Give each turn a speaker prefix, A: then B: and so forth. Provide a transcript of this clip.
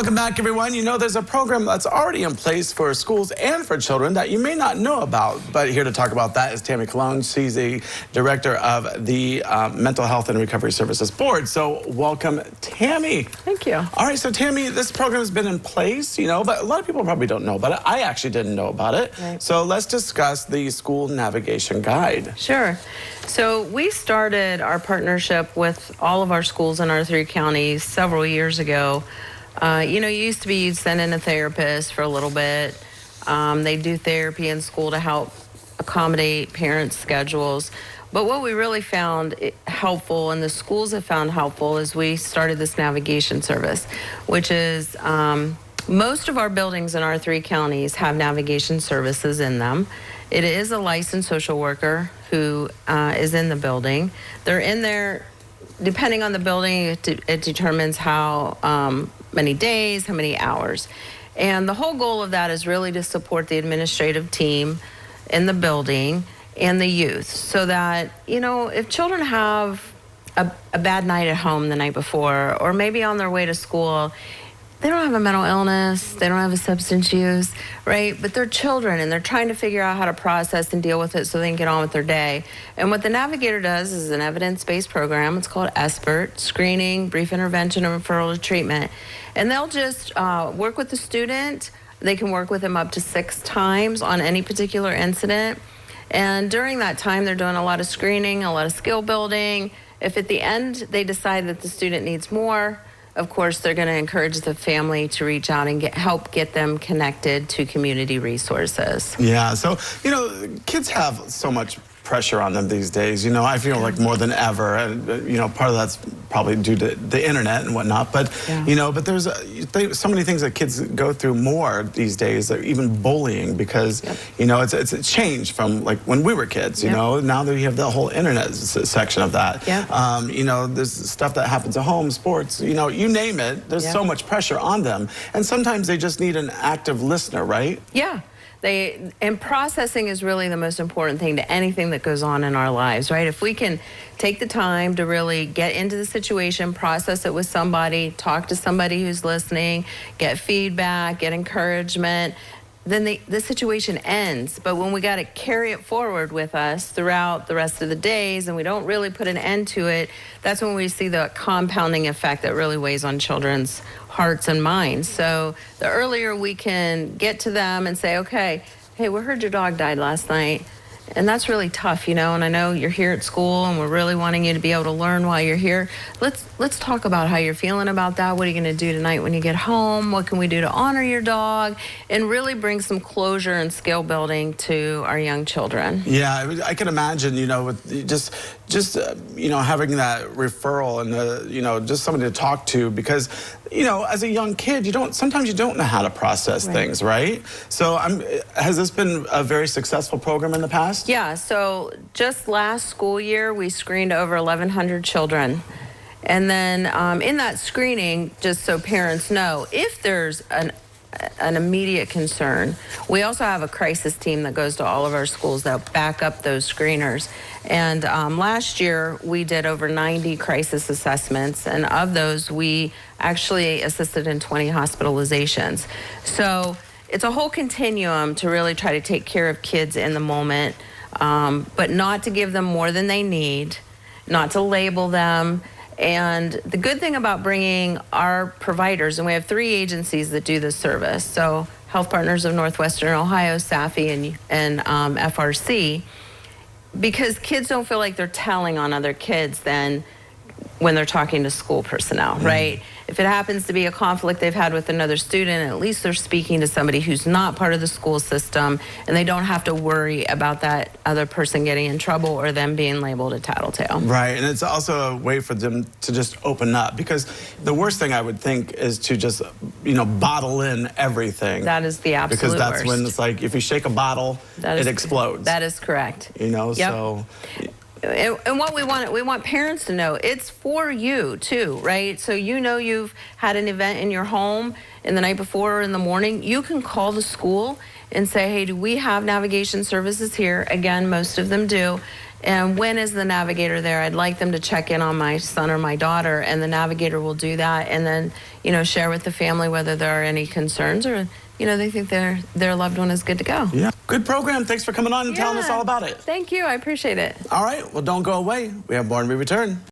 A: Welcome back, everyone. You know, there's a program that's already in place for schools and for children that you may not know about. But here to talk about that is Tammie Colon. She's the director of the Mental Health and Recovery Services Board. So welcome, Tammie.
B: Thank you.
A: All right, so Tammie, this program has been in place, you know, but a lot of people probably don't know about it. I actually didn't know about it.
B: Right.
A: So let's discuss the school navigation guide.
B: Sure. So we started our partnership with all of our schools in our 3 counties several years ago. You know, it used to be you'd send in a therapist for a little bit. They do therapy in school to help accommodate parents' schedules. But what we really found helpful, and the schools have found helpful, is we started this navigation service, which is most of our buildings in our 3 counties have navigation services in them. It is a licensed social worker who is in the building. They're in there, depending on the building, it determines how many days, how many hours. And the whole goal of that is really to support the administrative team in the building and the youth, so that, you know, if children have a bad night at home the night before, or maybe on their way to school, they don't have a mental illness, they don't have a substance use, right? But they're children and they're trying to figure out how to process and deal with it so they can get on with their day. And what the Navigator does is an evidence-based program. It's called SBIRT, Screening, Brief Intervention, and Referral to Treatment. And they'll just work with the student. They can work with them up to 6 times on any particular incident. And during that time, they're doing a lot of screening, a lot of skill building. If at the end they decide that the student needs more, of course, they're going to encourage the family to reach out and help get them connected to community resources.
A: Yeah, so, you know, kids have so much pressure on them these days. You know, I feel like more than ever. And, you know, part of that's probably due to the internet and whatnot. But, you know, but there's so many things that kids go through more these days, even bullying, because, you know, it's a change from like when we were kids, you know. Now that you have the whole internet section of that. You know, there's stuff that happens at home, sports, you know, you name it. There's so much pressure on them. And sometimes they just need an active listener, right?
B: Yeah. And processing is really the most important thing to anything that goes on in our lives, right? If we can take the time to really get into the situation, process it with somebody, talk to somebody who's listening, get feedback, get encouragement, then the situation ends. But when we got to carry it forward with us throughout the rest of the days and we don't really put an end to it, that's when we see the compounding effect that really weighs on children's hearts and minds. So the earlier we can get to them and say, okay, hey, we heard your dog died last night. And that's really tough, you know, and I know you're here at school and we're really wanting you to be able to learn while you're here. Let's talk about how you're feeling about that. What are you going to do tonight when you get home? What can we do to honor your dog? And really bring some closure and skill building to our young children.
A: Yeah, I can imagine, you know, with just you know, having that referral and you know, just somebody to talk to, because, you know, as a young kid, sometimes you don't know how to process things, right? So has this been a very successful program in the past?
B: Yeah, so just last school year, we screened over 1,100 children. And then in that screening, just so parents know, if there's an immediate concern, we also have a crisis team that goes to all of our schools that back up those screeners. And last year, we did over 90 crisis assessments, and of those, we actually assisted in 20 hospitalizations. So it's a whole continuum to really try to take care of kids in the moment, but not to give them more than they need, not to label them. And the good thing about bringing our providers, and we have 3 agencies that do this service, so Health Partners of Northwestern Ohio, SAFI, and FRC, because kids don't feel like they're telling on other kids then when they're talking to school personnel, right? If it happens to be a conflict they've had with another student, at least they're speaking to somebody who's not part of the school system, and they don't have to worry about that other person getting in trouble or them being labeled a tattletale.
A: Right, and it's also a way for them to just open up, because the worst thing I would think is to just, you know, bottle in everything.
B: That is the absolute worst.
A: Because that's when it's like, if you shake a bottle, it explodes.
B: That is correct.
A: You know, so...
B: And what we want parents to know, it's for you too, right? So you know you've had an event in your home and the night before or in the morning, you can call the school and say, hey, do we have navigation services here? Again, most of them do. And when is the navigator there? I'd like them to check in on my son or my daughter, and the navigator will do that, and then, you know, share with the family whether there are any concerns or, you know, they think their loved one is good to go.
A: Yeah, good program. Thanks for coming on and telling us all about it.
B: Thank you. I appreciate it.
A: All right, well, don't go away. We have more when we return.